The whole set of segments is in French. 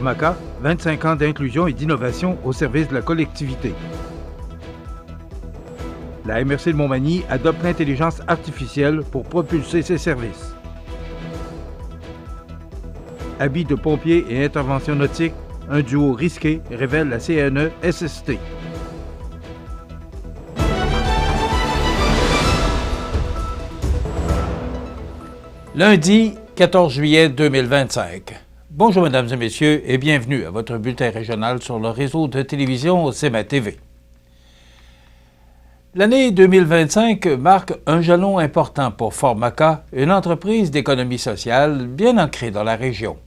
Formaca, 25 ans d'inclusion et d'innovation au service de la collectivité. La MRC de Montmagny adopte l'intelligence artificielle pour propulser ses services. Habits de pompiers et intervention nautique, un duo risqué révèle la CNE SST. Lundi 14 juillet 2025. Bonjour mesdames et messieurs et bienvenue à votre bulletin régional sur le réseau de télévision CMA TV. L'année 2025 marque un jalon important pour Formaca, une entreprise d'économie sociale bien ancrée dans la région.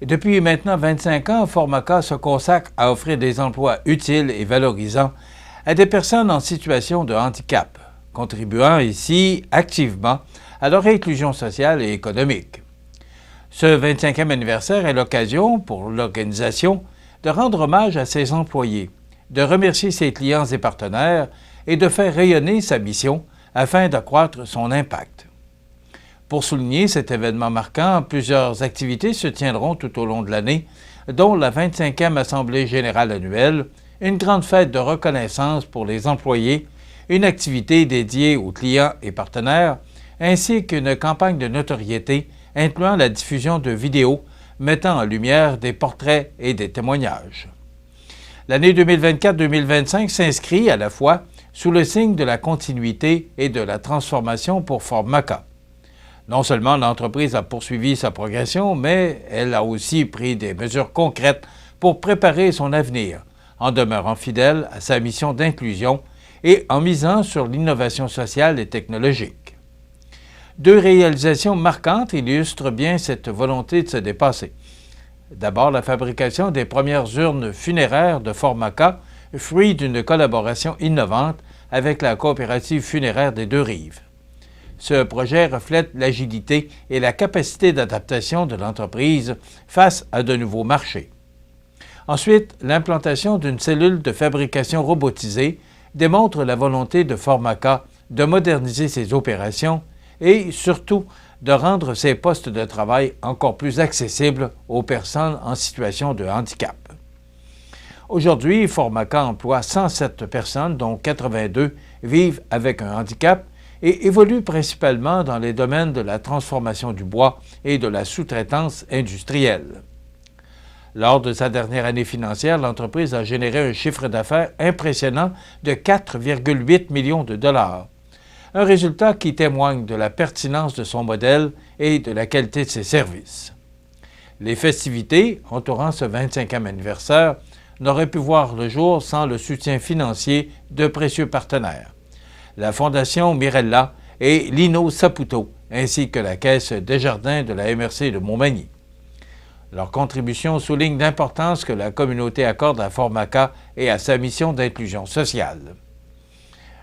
Depuis maintenant 25 ans, Formaca se consacre à offrir des emplois utiles et valorisants à des personnes en situation de handicap, contribuant ici activement à leur inclusion sociale et économique. Ce 25e anniversaire est l'occasion pour l'organisation de rendre hommage à ses employés, de remercier ses clients et partenaires et de faire rayonner sa mission afin d'accroître son impact. Pour souligner cet événement marquant, plusieurs activités se tiendront tout au long de l'année, dont la 25e Assemblée générale annuelle, une grande fête de reconnaissance pour les employés, une activité dédiée aux clients et partenaires, ainsi qu'une campagne de notoriété incluant la diffusion de vidéos mettant en lumière des portraits et des témoignages. L'année 2024-2025 s'inscrit à la fois sous le signe de la continuité et de la transformation pour Formaca. Non seulement l'entreprise a poursuivi sa progression, mais elle a aussi pris des mesures concrètes pour préparer son avenir, en demeurant fidèle à sa mission d'inclusion et en misant sur l'innovation sociale et technologique. Deux réalisations marquantes illustrent bien cette volonté de se dépasser. D'abord, la fabrication des premières urnes funéraires de Formaca, fruit d'une collaboration innovante avec la coopérative funéraire des Deux-Rives. Ce projet reflète l'agilité et la capacité d'adaptation de l'entreprise face à de nouveaux marchés. Ensuite, l'implantation d'une cellule de fabrication robotisée démontre la volonté de Formaca de moderniser ses opérations et surtout de rendre ses postes de travail encore plus accessibles aux personnes en situation de handicap. Aujourd'hui, Formaca emploie 107 personnes, dont 82 vivent avec un handicap et évolue principalement dans les domaines de la transformation du bois et de la sous-traitance industrielle. Lors de sa dernière année financière, l'entreprise a généré un chiffre d'affaires impressionnant de 4,8 millions de dollars. Un résultat qui témoigne de la pertinence de son modèle et de la qualité de ses services. Les festivités entourant ce 25e anniversaire n'auraient pu voir le jour sans le soutien financier de précieux partenaires, la Fondation Mirella et Lino Saputo, ainsi que la Caisse Desjardins de la MRC de Montmagny. Leur contribution souligne l'importance que la communauté accorde à Formaca et à sa mission d'inclusion sociale.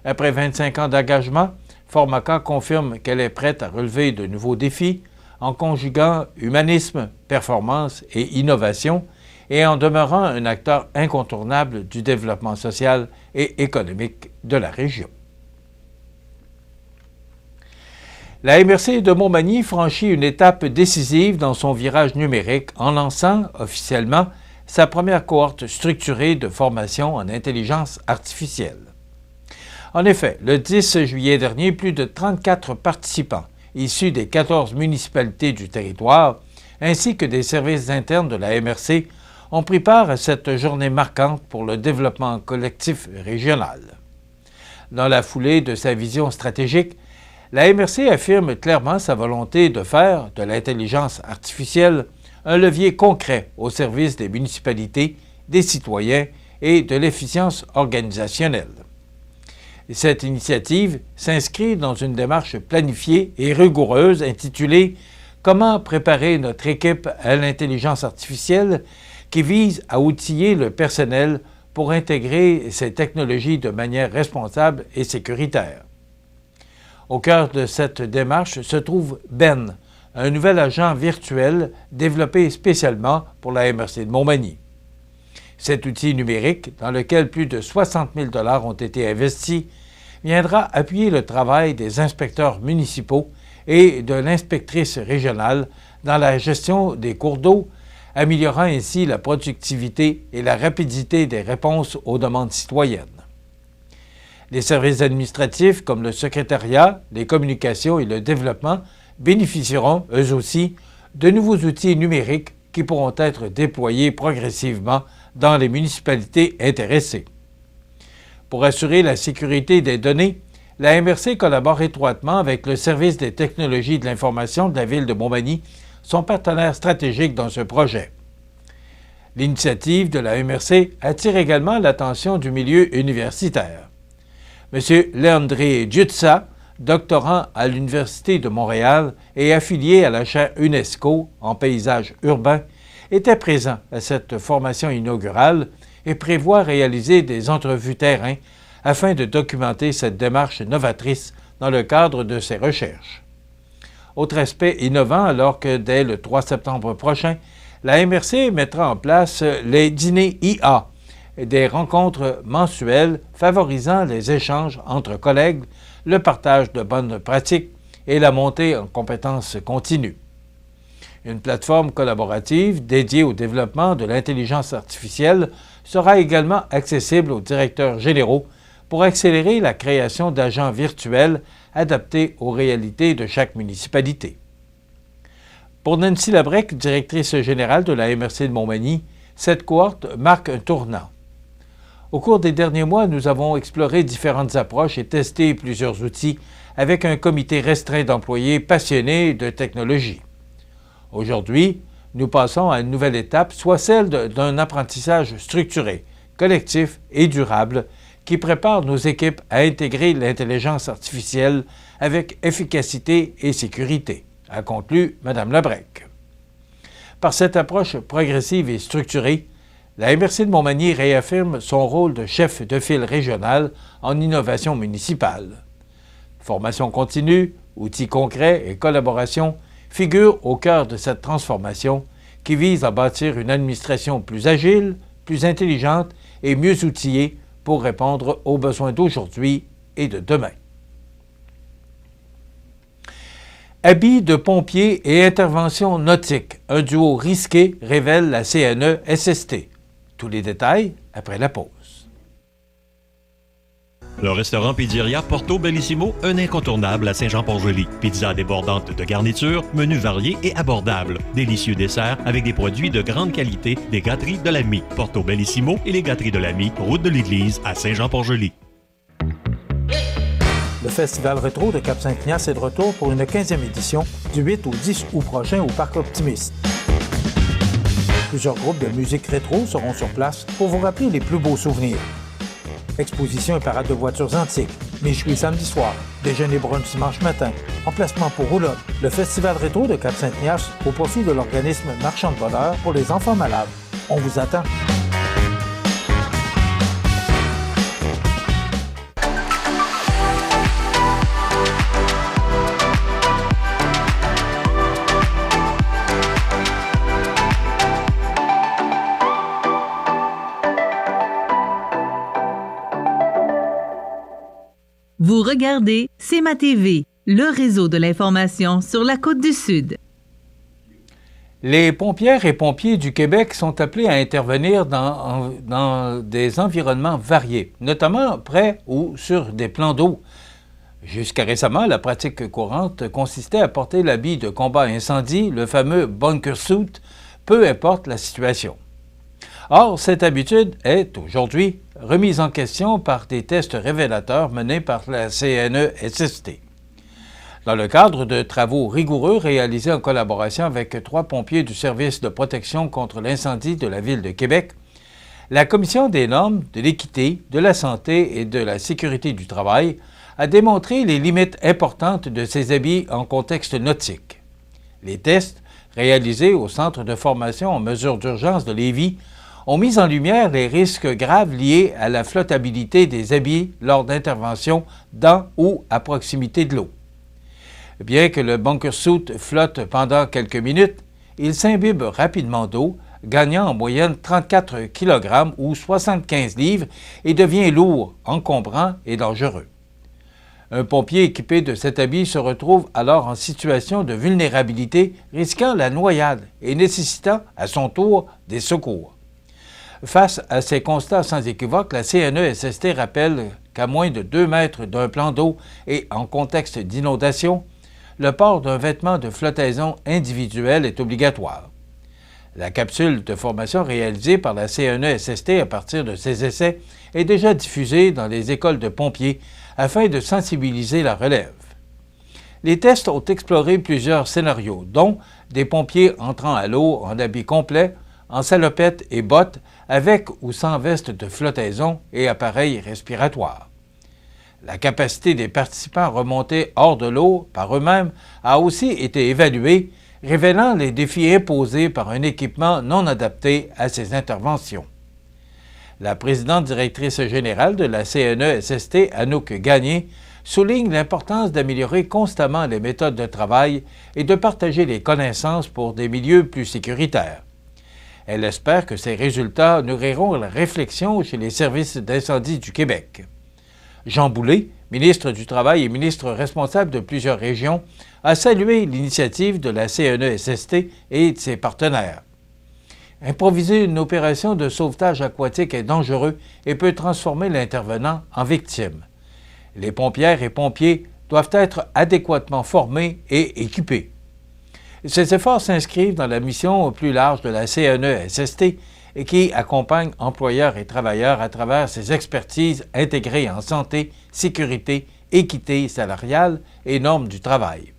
Après 25 ans d'engagement, Formaca confirme qu'elle est prête à relever de nouveaux défis en conjuguant humanisme, performance et innovation et en demeurant un acteur incontournable du développement social et économique de la région. La MRC de Montmagny franchit une étape décisive dans son virage numérique en lançant officiellement sa première cohorte structurée de formation en intelligence artificielle. En effet, le 10 juillet dernier, plus de 34 participants issus des 14 municipalités du territoire, ainsi que des services internes de la MRC, ont pris part à cette journée marquante pour le développement collectif régional. Dans la foulée de sa vision stratégique, la MRC affirme clairement sa volonté de faire de l'intelligence artificielle un levier concret au service des municipalités, des citoyens et de l'efficience organisationnelle. Cette initiative s'inscrit dans une démarche planifiée et rigoureuse intitulée « Comment préparer notre équipe à l'intelligence artificielle » qui vise à outiller le personnel pour intégrer ces technologies de manière responsable et sécuritaire. Au cœur de cette démarche se trouve Ben, un nouvel agent virtuel développé spécialement pour la MRC de Montmagny. Cet outil numérique, dans lequel plus de 60 000 $ ont été investis, viendra appuyer le travail des inspecteurs municipaux et de l'inspectrice régionale dans la gestion des cours d'eau, améliorant ainsi la productivité et la rapidité des réponses aux demandes citoyennes. Les services administratifs comme le secrétariat, les communications et le développement bénéficieront, eux aussi, de nouveaux outils numériques qui pourront être déployés progressivement dans les municipalités intéressées. Pour assurer la sécurité des données, la MRC collabore étroitement avec le Service des technologies de l'information de la Ville de Montmagny, son partenaire stratégique dans ce projet. L'initiative de la MRC attire également l'attention du milieu universitaire. M. Leandré Djutsa, doctorant à l'Université de Montréal et affilié à la chaire UNESCO en paysage urbain, était présent à cette formation inaugurale et prévoit réaliser des entrevues terrain afin de documenter cette démarche novatrice dans le cadre de ses recherches. Autre aspect innovant, alors que dès le 3 septembre prochain, la MRC mettra en place les dîners IA, des rencontres mensuelles favorisant les échanges entre collègues, le partage de bonnes pratiques et la montée en compétences continues. Une plateforme collaborative dédiée au développement de l'intelligence artificielle sera également accessible aux directeurs généraux pour accélérer la création d'agents virtuels adaptés aux réalités de chaque municipalité. Pour Nancy Labrec, directrice générale de la MRC de Montmagny, cette cohorte marque un tournant. Au cours des derniers mois, nous avons exploré différentes approches et testé plusieurs outils avec un comité restreint d'employés passionnés de technologie. Aujourd'hui, nous passons à une nouvelle étape, soit celle d'un apprentissage structuré, collectif et durable qui prépare nos équipes à intégrer l'intelligence artificielle avec efficacité et sécurité, a conclu Mme Labrec. Par cette approche progressive et structurée, la MRC de Montmagny réaffirme son rôle de chef de file régional en innovation municipale. Formation continue, outils concrets et collaboration figurent au cœur de cette transformation qui vise à bâtir une administration plus agile, plus intelligente et mieux outillée pour répondre aux besoins d'aujourd'hui et de demain. Habits de pompiers et intervention nautique, un duo risqué, révèle la CNE-SST. Tous les détails après la pause. Le restaurant Pizzeria Porto Bellissimo, un incontournable à Saint-Jean-Port-Joli. Pizza débordante de garniture, menu varié et abordable. Délicieux dessert avec des produits de grande qualité des gâteries de l'Ami. Porto Bellissimo et les gâteries de l'Ami, route de l'église à Saint-Jean-Port-Joli. Le Festival rétro de Cap-Saint-Ignace est de retour pour une 15e édition du 8 au 10 août prochain au Parc Optimiste. Plusieurs groupes de musique rétro seront sur place pour vous rappeler les plus beaux souvenirs. Exposition et parade de voitures antiques, méchouis samedi soir, déjeuner brunch dimanche matin, emplacement pour roulotte, le Festival rétro de Cap-Saint-Ignace au profit de l'organisme Marchand de bonheur pour les enfants malades. On vous attend! Vous regardez CMA TV, le réseau de l'information sur la Côte-du-Sud. Les pompières et pompiers du Québec sont appelés à intervenir dans des environnements variés, notamment près ou sur des plans d'eau. Jusqu'à récemment, la pratique courante consistait à porter l'habit de combat incendie, le fameux bunker suit, peu importe la situation. Or, cette habitude est aujourd'hui remise en question par des tests révélateurs menés par la CNE-SST. Dans le cadre de travaux rigoureux réalisés en collaboration avec 3 pompiers du Service de protection contre l'incendie de la Ville de Québec, la Commission des normes, de l'équité, de la santé et de la sécurité du travail a démontré les limites importantes de ces habits en contexte nautique. Les tests, réalisés au Centre de formation en mesures d'urgence de Lévis, ont mis en lumière les risques graves liés à la flottabilité des habits lors d'interventions dans ou à proximité de l'eau. Bien que le bunker suit flotte pendant quelques minutes, il s'imbibe rapidement d'eau, gagnant en moyenne 34 kg ou 75 livres et devient lourd, encombrant et dangereux. Un pompier équipé de cet habit se retrouve alors en situation de vulnérabilité, risquant la noyade et nécessitant à son tour des secours. Face à ces constats sans équivoque, la CNESST rappelle qu'à moins de 2 mètres d'un plan d'eau et en contexte d'inondation, le port d'un vêtement de flottaison individuel est obligatoire. La capsule de formation réalisée par la CNESST à partir de ces essais est déjà diffusée dans les écoles de pompiers afin de sensibiliser la relève. Les tests ont exploré plusieurs scénarios, dont des pompiers entrant à l'eau en habit complet, en salopette et bottes, avec ou sans veste de flottaison et appareil respiratoire. La capacité des participants à remonter hors de l'eau par eux-mêmes a aussi été évaluée, révélant les défis imposés par un équipement non adapté à ces interventions. La présidente directrice générale de la CNESST, Anouk Gagné, souligne l'importance d'améliorer constamment les méthodes de travail et de partager les connaissances pour des milieux plus sécuritaires. Elle espère que ces résultats nourriront la réflexion chez les services d'incendie du Québec. Jean Boulet, ministre du Travail et ministre responsable de plusieurs régions, a salué l'initiative de la CNESST et de ses partenaires. Improviser une opération de sauvetage aquatique est dangereux et peut transformer l'intervenant en victime. Les pompières et pompiers doivent être adéquatement formés et équipés. Ces efforts s'inscrivent dans la mission plus large de la CNESST et qui accompagne employeurs et travailleurs à travers ses expertises intégrées en santé, sécurité, équité salariale et normes du travail.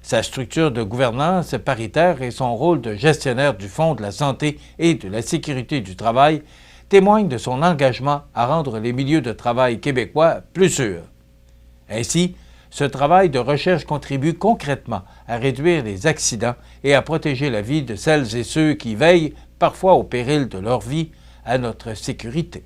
Sa structure de gouvernance paritaire et son rôle de gestionnaire du Fonds de la santé et de la sécurité du travail témoignent de son engagement à rendre les milieux de travail québécois plus sûrs. Ainsi, ce travail de recherche contribue concrètement à réduire les accidents et à protéger la vie de celles et ceux qui veillent, parfois au péril de leur vie, à notre sécurité.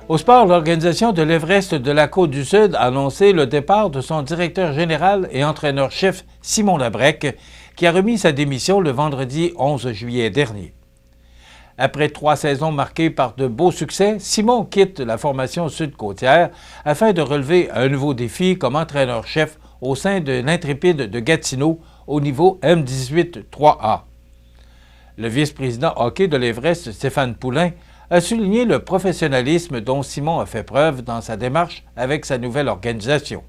Au sport, l'organisation de l'Everest de la Côte-du-Sud a annoncé le départ de son directeur général et entraîneur-chef Simon Labrec, qui a remis sa démission le vendredi 11 juillet dernier. Après 3 saisons marquées par de beaux succès, Simon quitte la formation sud-côtière afin de relever un nouveau défi comme entraîneur-chef au sein de l'Intrépide de Gatineau au niveau M18 3A. Le vice-président hockey de l'Everest, Stéphane Poulain, a souligné le professionnalisme dont Simon a fait preuve dans sa démarche avec sa nouvelle organisation.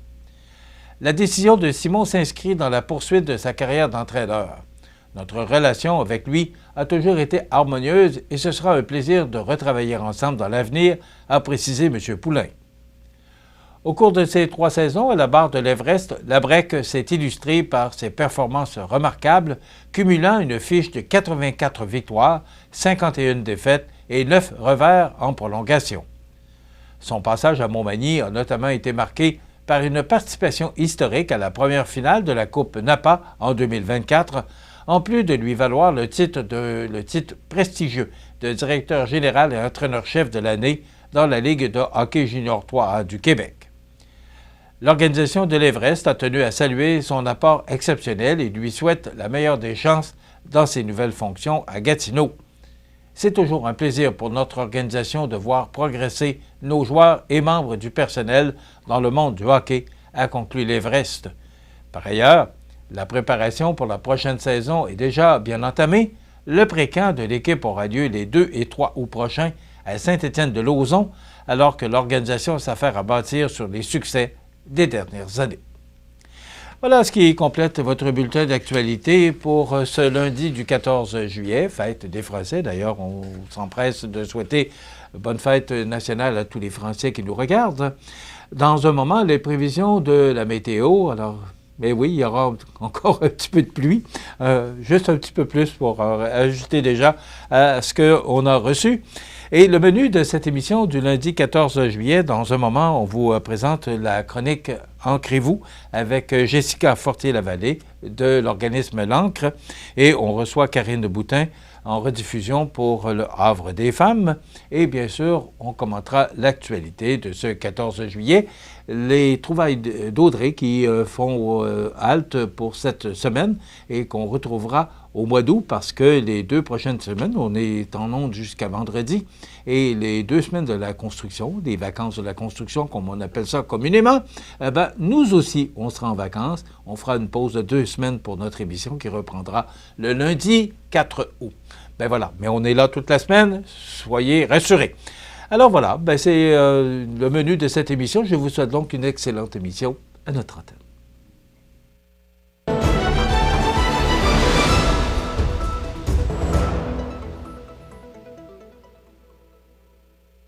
La décision de Simon s'inscrit dans la poursuite de sa carrière d'entraîneur. Notre relation avec lui a toujours été harmonieuse et ce sera un plaisir de retravailler ensemble dans l'avenir, a précisé M. Poulain. Au cours de ces 3 saisons à la barre de l'Everest, Labrec s'est illustré par ses performances remarquables, cumulant une fiche de 84 victoires, 51 défaites et 9 revers en prolongation. Son passage à Montmagny a notamment été marqué par une participation historique à la première finale de la Coupe Napa en 2024, en plus de lui valoir le titre prestigieux de directeur général et entraîneur-chef de l'année dans la Ligue de hockey junior 3A du Québec. L'organisation de l'Everest a tenu à saluer son apport exceptionnel et lui souhaite la meilleure des chances dans ses nouvelles fonctions à Gatineau. C'est toujours un plaisir pour notre organisation de voir progresser nos joueurs et membres du personnel dans le monde du hockey, a conclu l'Everest. Par ailleurs, la préparation pour la prochaine saison est déjà bien entamée. Le pré-camp de l'équipe aura lieu les 2 et 3 août prochains à Saint-Étienne-de-Lauzon, alors que l'organisation s'affaire à bâtir sur les succès des dernières années. Voilà ce qui complète votre bulletin d'actualité pour ce lundi du 14 juillet, fête des Français. D'ailleurs, on s'empresse de souhaiter bonne fête nationale à tous les Français qui nous regardent. Dans un moment, les prévisions de la météo. Alors, mais oui, il y aura encore un petit peu de pluie, juste un petit peu plus pour ajouter déjà à ce qu'on a reçu. Et le menu de cette émission du lundi 14 juillet, dans un moment, on vous présente la chronique « Ancrez-vous » avec Jessica Fortier-Lavallée de l'organisme L'Ancre. Et on reçoit Karine Boutin en rediffusion pour le Havre des femmes. Et bien sûr, on commentera l'actualité de ce 14 juillet, les trouvailles d'Audrey qui font halte pour cette semaine et qu'on retrouvera au mois d'août parce que les 2 prochaines semaines, on est en onde jusqu'à vendredi, et les 2 semaines de la construction, des vacances de la construction, comme on appelle ça communément, nous aussi, on sera en vacances. On fera une pause de 2 semaines pour notre émission qui reprendra le lundi 4 août. Ben voilà, mais on est là toute la semaine, soyez rassurés. Alors voilà, c'est le menu de cette émission. Je vous souhaite donc une excellente émission à notre antenne.